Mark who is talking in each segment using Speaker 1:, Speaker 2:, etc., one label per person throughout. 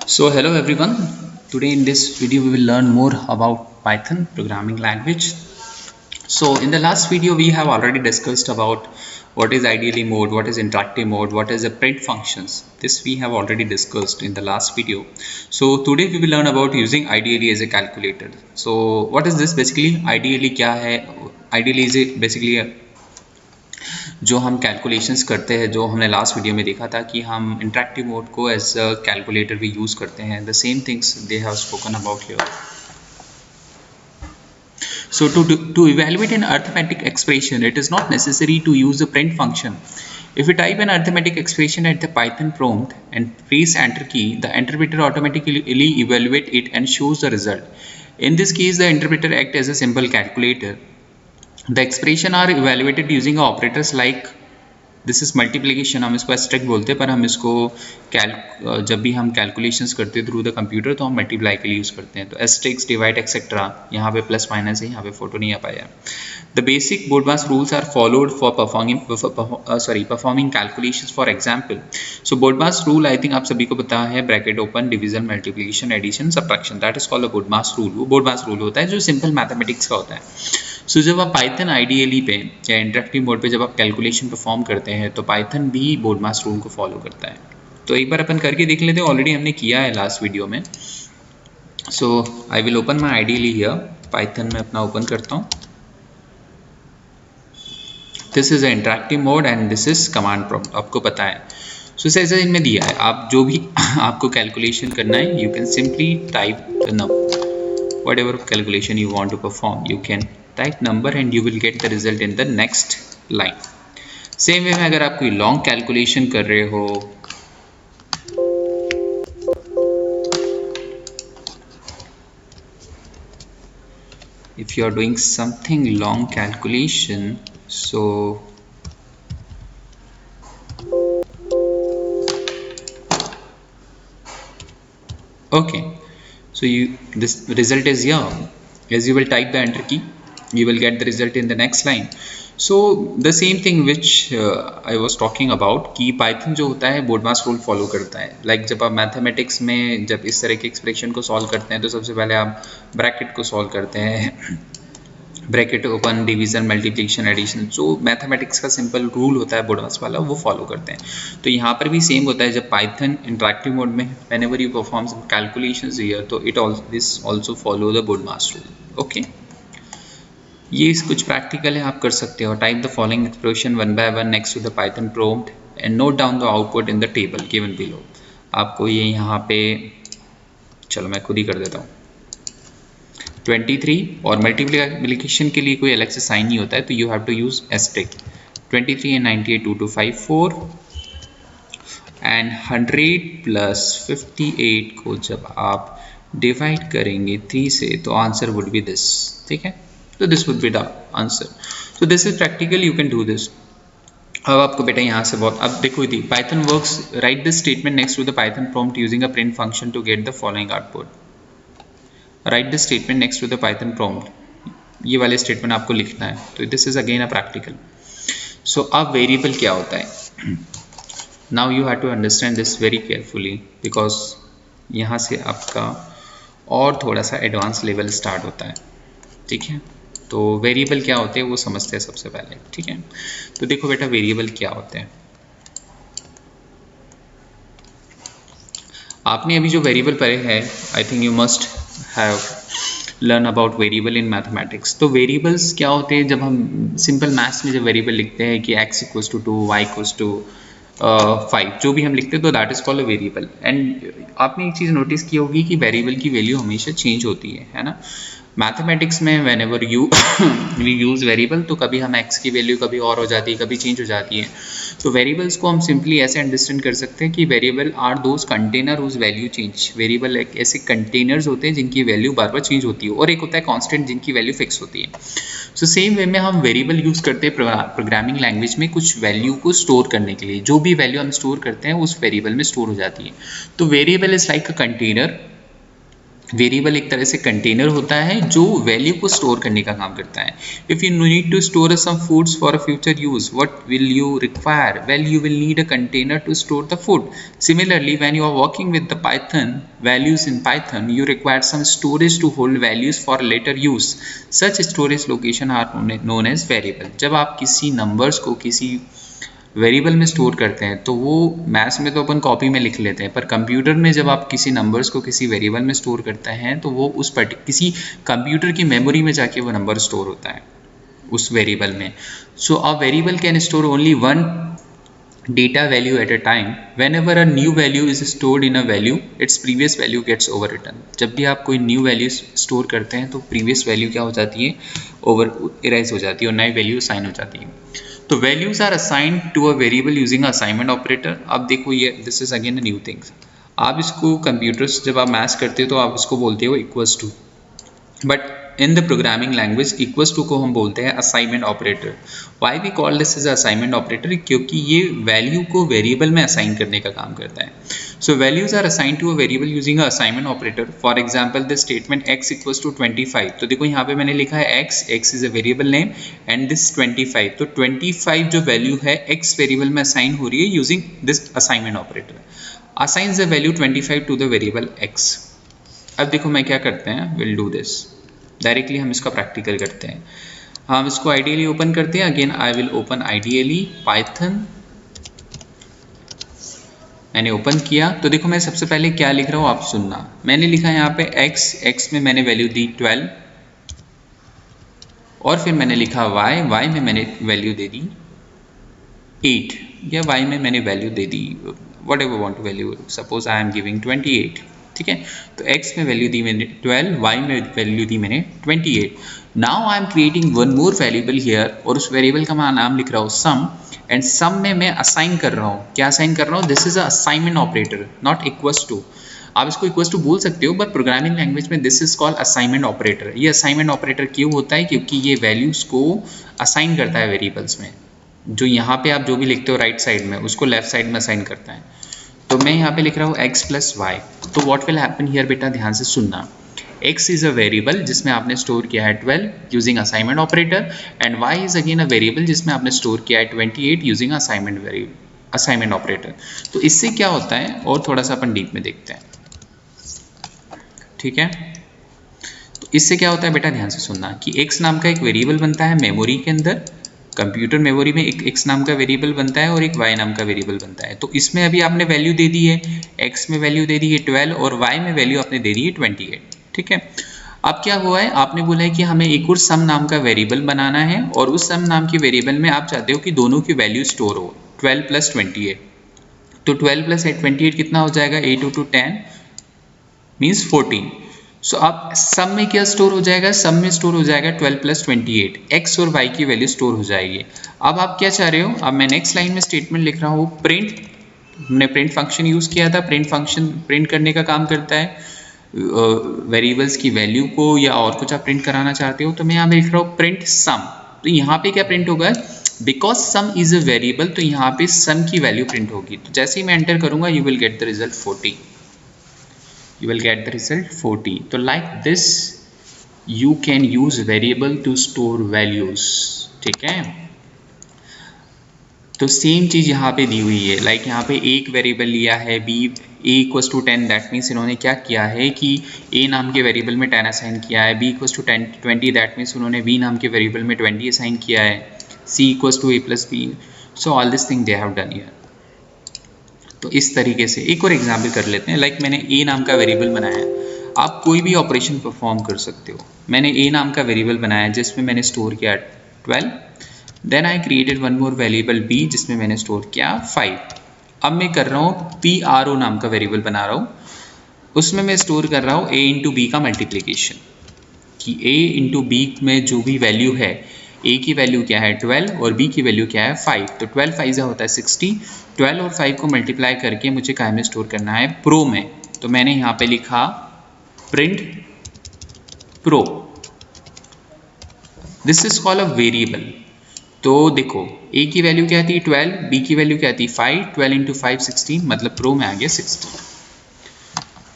Speaker 1: So hello everyone. Today in this video we will learn more about Python programming language. So in the last video we have already discussed about what is IDLE mode, what is interactive mode, what is the print functions. This we have already discussed in the last video. So today we will learn about using IDLE as a calculator. So what is this basically? IDLE क्या है? IDLE is basically जो हम calculations करते हैं, जो हमने last video में देखा था कि हम इंटरेक्टिव मोड को एज अ कैलकुलेटर भी यूज़ करते हैं. The same things they have spoken about here. So to evaluate an arithmetic expression, it is not necessary to use the print function. If we type an arithmetic expression at the Python prompt and press enter key, the interpreter automatically evaluates it and shows the result. In this case, the interpreter acts as a simple calculator. The expression are evaluated using operators like this is multiplication. हम इसको asterisk बोलते हैं, पर हम इसको जब भी हम कैलकुलेशंस करते हैं थ्रू द कंप्यूटर तो हम मल्टीप्लाई के लिए यूज़ करते हैं. तो एस्ट्रिक्स, डिवाइड एक्सेट्रा, यहाँ पे प्लस माइनस है, यहाँ पे फोटो नहीं आ पाया. The basic BODMAS rules are followed for performing calculations. For example, so BODMAS rule I think आप सभी को पता है. Bracket open, division, multiplication, addition, subtraction, that is called a BODMAS rule. वो बोर्डमास रूल होता है जो सिंपल मैथमेटिक्स का होता है. सो जब आप पाइथन आईडीएलई पे या इंटरेक्टिव मोड पे जब आप कैलकुलेशन परफॉर्म करते हैं तो पाइथन भी बोर्डमास रूल को फॉलो करता है. तो एक बार अपन करके देख लेते हैं. ऑलरेडी हमने किया है लास्ट वीडियो में. So I will open my IDLE here. Python में अपना ओपन करता हूँ. This is a interactive mode and this is command prompt. आपको पता है. सो ऐसे इनमें दिया है, आप जो भी आपको कैलकुलेशन करना है you can simply type the whatever calculation you want to perform, you can type number and you will get the result in the next line. Same way में अगर आप कोई long calculation कर रहे हो, if you are doing something long calculation, so okay, so this result is here. As you will type the enter key, you will get the result in the next line. So the same thing which I was talking about कि Python जो होता है बोर्डमास rule follow करता है. Like जब आप mathematics में जब इस तरह के एक्सप्रेशन को सॉल्व करते हैं तो सबसे पहले आप ब्रैकेट को सॉल्व करते हैं. Bracket open, division, multiplication, addition, जो मैथमेटिक्स का सिंपल रूल होता है बोर्डमास वाला, वो फॉलो करते हैं. तो यहाँ पर भी सेम होता है. जब पाइथन इंटरेक्टिव मोड में whenever you perform some calculations here, तो it this also follow the BODMAS rule. Okay, ये कुछ प्रैक्टिकल है, आप कर सकते हो. Type the following expression one by one next to the Python prompt and note down the output in the table given below. आपको ये यहाँ पे, चलो मैं खुद ही कर देता हूँ. 23 और मल्टीप्लिकेशन के लिए कोई अलग से साइन नहीं होता है, तो you have to use asterisk. 23 and 98 2254 and 100 plus 58 को जब आप डिवाइड करेंगे 3 से तो आंसर वुड बी दिस. ठीक है, तो this would be the answer. So this is practical, you can do this. अब आपको बेटा यहाँ से बहुत, अब देखो the Python works. Right this statement next to the Python prompt using a print function to get the following output. Right the statement next to the Python prompt. ये वाले स्टेटमेंट आपको लिखना है. तो this is again a practical. So अब variable क्या होता है. Now you have to understand this very carefully because यहाँ से आपका और थोड़ा सा एडवांस लेवल स्टार्ट होता है. ठीक है, तो वेरिएबल क्या होते हैं वो समझते हैं सबसे पहले. ठीक है, तो देखो बेटा वेरिएबल क्या होते हैं. आपने अभी जो वेरिएबल पढ़े हैं, I think you must have learn about variable in mathematics. तो वेरिएबल्स क्या होते हैं. जब हम सिंपल मैथ्स में जब वेरिएबल लिखते हैं कि x equals to 2, y equals to 5, जो भी हम लिखते हैं तो that is called a variable. And आपने एक चीज़ नोटिस की होगी कि वेरिएबल की वैल्यू हमेशा चेंज होती है ना. मैथमेटिक्स में whenever you we use variable, तो कभी हम x की वैल्यू कभी और हो जाती है, कभी चेंज हो जाती है. तो वेरिएबल्स को हम सिंपली ऐसे अंडरस्टैंड कर सकते हैं कि variable are those container whose value change. Variable एक ऐसे कंटेनर्स होते हैं जिनकी वैल्यू बार बार चेंज होती है, और एक होता है कांस्टेंट जिनकी वैल्यू फिक्स होती है. सो सेम वे में हम वेरिएबल यूज़ करते हैं प्रोग्रामिंग लैंग्वेज में कुछ वैल्यू को स्टोर करने के लिए. जो भी वैल्यू हम स्टोर करते हैं उस वेरिएबल में स्टोर हो जाती है. तो variable is like a container variable एक तरह से कंटेनर होता है जो वैल्यू को स्टोर करने का काम करता है. If you need to store some foods for a future use, what will you require? Well, you will need a container to store the food. Similarly, when you are working with the Python values in Python, you require some storage to hold values for later use. Such storage location are known as variable. जब आप किसी numbers को किसी variable में store करते हैं तो वो मैथ्स में तो अपन कॉपी में लिख लेते हैं, पर कंप्यूटर में जब आप किसी नंबर्स को किसी वेरिएबल में स्टोर करते हैं तो वो उस किसी कंप्यूटर की मेमोरी में जाके वो नंबर स्टोर होता है उस वेरिएबल में. So a variable can store only one data value at a time. Whenever a new value is stored in a value, its previous value gets overwritten. जब भी आप कोई न्यू वैल्यू स्टोर करते हैं तो प्रीवियस वैल्यू क्या हो जाती है, ओवर इरेज हो जाती है और नई वैल्यू असाइन हो जाती है. तो values are assigned to a variable using assignment operator. अब देखो ये this is again a new things. आप इसको कंप्यूटर्स जब आप मैथ्स करते हो तो आप इसको बोलते हो equals to, but in the programming language equals to को हम बोलते हैं assignment operator. Why we call this is assignment operator? क्योंकि ये वैल्यू को वेरिएबल में असाइन करने का काम करता है. So values are assign to a variable using a assignment operator. For example the statement x equals to 25. तो देखो यहाँ पे मैंने लिखा है x is a variable name and this 25. तो 25 जो वैल्यू है x वेरिएबल में असाइन हो रही है using this assignment operator. Assigns the value 25 to the variable x. अब देखो मैं क्या करते हैं, विल डू दिस डायरेक्टली. हम इसका प्रैक्टिकल करते हैं. हम इसको आइडियली ओपन करते हैं. Again I will open ideally Python. मैंने ओपन किया तो देखो मैं सबसे पहले क्या लिख रहा हूँ आप सुनना. मैंने लिखा है यहाँ पे x में मैंने वैल्यू दी 12 और फिर मैंने लिखा y में मैंने वैल्यू दे दी 8 या y में मैंने value they the what ever want value. Suppose I am giving 28. ठीक है, तो x में वैल्यू दी मैंने 12, y में वैल्यू दी मैंने 28. Now I am creating one more variable here और उस वेरिएबल का मैं नाम लिख रहा हूँ सम. एंड सम में मैं असाइन कर रहा हूँ. क्या असाइन कर रहा हूँ? This is a assignment operator, not equals to. आप इसको इक्वल्स टू बोल सकते हो बट प्रोग्रामिंग लैंग्वेज में this is called assignment operator. ये असाइनमेंट ऑपरेटर क्यों होता है? क्योंकि ये वैल्यूज को असाइन करता है वेरिएबल्स में. जो यहाँ पे आप जो भी लिखते हो राइट साइड में उसको लेफ्ट साइड में असाइन करता है. तो मैं यहाँ पे लिख रहा हूँ x प्लस वाई. तो व्हाट विल हैपन हियर बेटा, ध्यान से सुनना. x इज अ वेरिएबल जिसमें आपने स्टोर किया है 12 using assignment operator and y is again a variable जिसमें आपने स्टोर किया है 28 यूजिंग असाइनमेंट ऑपरेटर. तो इससे क्या होता है और थोड़ा सा अपन डीप में देखते हैं. ठीक है, तो इससे क्या होता है बेटा, ध्यान से सुनना कि x नाम का एक वेरिएबल बनता है मेमोरी के अंदर. कंप्यूटर मेमोरी में एक x नाम का वेरिएबल बनता है और एक y नाम का वेरिएबल बनता है. तो इसमें अभी आपने वैल्यू दे दी है, x में वैल्यू दे दी है 12 और y में वैल्यू आपने दे दी है 28. ठीक है, अब क्या हुआ है, आपने बोला है कि हमें एक और सम नाम का वेरिएबल बनाना है और उस सम नाम के वेरिएबल में आप चाहते हो कि दोनों की वैल्यू स्टोर हो 12 प्लस 28. तो 12 प्लस 28 कितना हो जाएगा, 8 into 10 मीन्स 14. सो अब सम में क्या स्टोर हो जाएगा, सम में स्टोर हो जाएगा 12 प्लस 28. एक्स और वाई की वैल्यू स्टोर हो जाएगी. अब आप क्या चाह रहे हो, अब मैं नेक्स्ट लाइन में स्टेटमेंट लिख रहा हूँ प्रिंट. हमने प्रिंट फंक्शन यूज़ किया था. प्रिंट फंक्शन प्रिंट करने का काम करता है वेरिएबल्स की वैल्यू को या और कुछ आप प्रिंट कराना चाहते हो. तो मैं यहाँ पे लिख रहा हूँ प्रिंट सम. तो यहाँ पे क्या प्रिंट होगा, because some is a variable तो यहाँ पे सम की वैल्यू प्रिंट होगी. तो जैसे ही मैं एंटर करूँगा you will get the result 40. You will get the result 40. So like this you can use variable to store values. ठीक है, तो सेम चीज यहाँ पे दी हुई है. लाइक यहाँ पे एक वेरिएबल लिया है b a equals to 10. That means इन्होंने क्या किया है कि a नाम के वेरिएबल में 10 असाइन किया है. b equals to 20. That means उन्होंने b नाम के वेरिएबल में 20 असाइन किया है. c equals to a plus b. So all this thing they have done here. तो इस तरीके से एक और एग्जाम्पल कर लेते हैं. लाइक मैंने a नाम का वेरिएबल बनाया है. आप कोई भी ऑपरेशन परफॉर्म कर सकते हो. मैंने a नाम का वेरिएबल बनाया जिसमें मैंने स्टोर किया 12. Then I created one more variable b जिसमें मैंने स्टोर किया 5. अब मैं कर रहा हूँ pro नाम का वेरिएबल बना रहा हूँ. उसमें मैं स्टोर कर रहा हूँ a इंटू बी का मल्टीप्लीकेशन, कि a इंटू बी में जो भी वैल्यू है, a की वैल्यू क्या है 12 और b की वैल्यू क्या है 5. तो 12 5 होता है 60. 12 और 5 को मल्टीप्लाई करके मुझे कहाँ में स्टोर करना है, प्रो में. तो मैंने यहाँ पे लिखा print pro. This is called a variable. तो देखो a की वैल्यू क्या थी 12, b की वैल्यू क्या थी 5. 12 इंटू 5 16, मतलब प्रो में आ गया 60.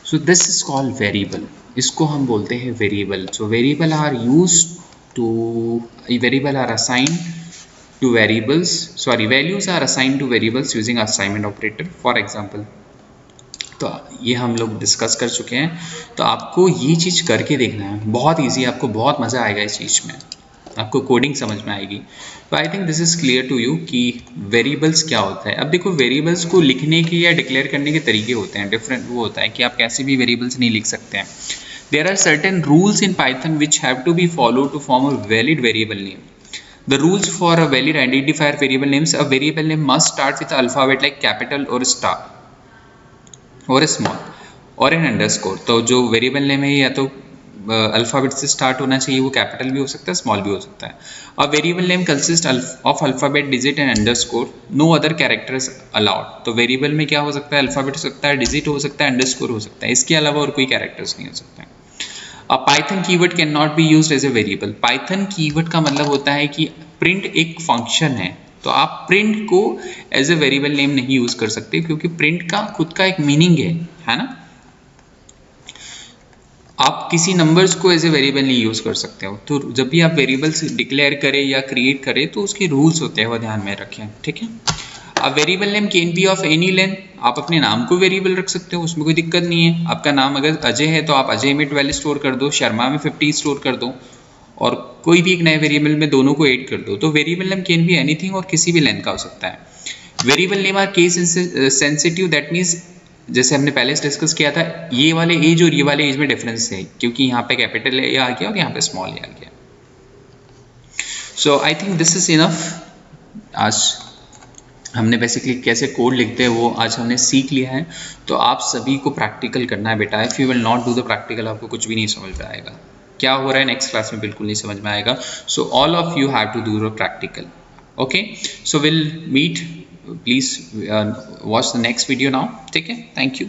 Speaker 1: So this is called variable, इसको हम बोलते हैं variable. So variable are used to, variable are assigned to variables, sorry, values are assigned to variables using assignment operator. For example, तो ये हम लोग डिस्कस कर चुके हैं. तो आपको ये चीज़ करके देखना है, बहुत इजी, आपको बहुत मज़ा आएगा इस चीज़ में, आपको कोडिंग समझ में आएगी. तो I think this is clear to you कि वेरिएबल्स क्या होता है. अब देखो, वेरिएबल्स को लिखने के या डिक्लेयर करने के तरीके होते हैं डिफरेंट. वो होता है कि आप कैसे भी वेरिएबल्स नहीं लिख सकते हैं. There are certain rules in Python which have to be follow to form a valid variable name. The rules for a valid identifier variable names: a variable name must start with alphabet like capital or star or a small or an underscore. तो जो variable name है या तो alphabet से start होना चाहिए, वो capital भी हो सकता है, स्मॉल भी हो सकता है. A variable name consist of alphabet, digit and underscore. No other characters allowed. तो वेरिएबल में क्या हो सकता है, अल्फ़ाबेट हो सकता है, डिजिट हो सकता है, अंडरस्कोर हो सकता है, इसके अलावा और कोई कैरेक्टर्स नहीं हो सकता है. A Python keyword cannot be used as a variable. Python keyword का मतलब होता है कि print एक फंक्शन है, तो आप print को एज ए वेरिएबल नेम नहीं यूज कर सकते, क्योंकि print का खुद का एक मीनिंग है ना. आप किसी नंबर्स को एज ए वेरिएबल नहीं यूज कर सकते हो. तो जब भी आप वेरिएबल्स डिक्लेयर करें या क्रिएट करें तो उसके रूल्स होते हैं, वो ध्यान में रखें, ठीक है. अब variable name can B of any length. आप अपने नाम को वेरिएबल रख सकते हो, उसमें कोई दिक्कत नहीं है. आपका नाम अगर अजय है तो आप अजय में 12 स्टोर कर दो, शर्मा में 50 स्टोर कर दो, और कोई भी एक नए वेरिएबल में दोनों को ऐड कर दो. तो variable name can be anything और किसी भी लेंथ का हो सकता है. Variable name are case sensitive. That means, जैसे हमने पहले डिस्कस किया था, ये वाले एज और ये वाले एज में डिफरेंस है, क्योंकि यहाँ पे कैपिटल ए आ गया और यहाँ पे स्मॉल ए आ गया. So I think this is enough. आज हमने बेसिकली कैसे कोड लिखते हैं वो आज हमने सीख लिया है. तो आप सभी को प्रैक्टिकल करना है बेटा. If you will not do the practical, आपको कुछ भी नहीं समझ में आएगा. क्या हो रहा है नेक्स्ट क्लास में बिल्कुल नहीं समझ में आएगा. So all of you have to do the practical. Okay, so will meet. Please watch the next video now. ठीक है, थैंक यू.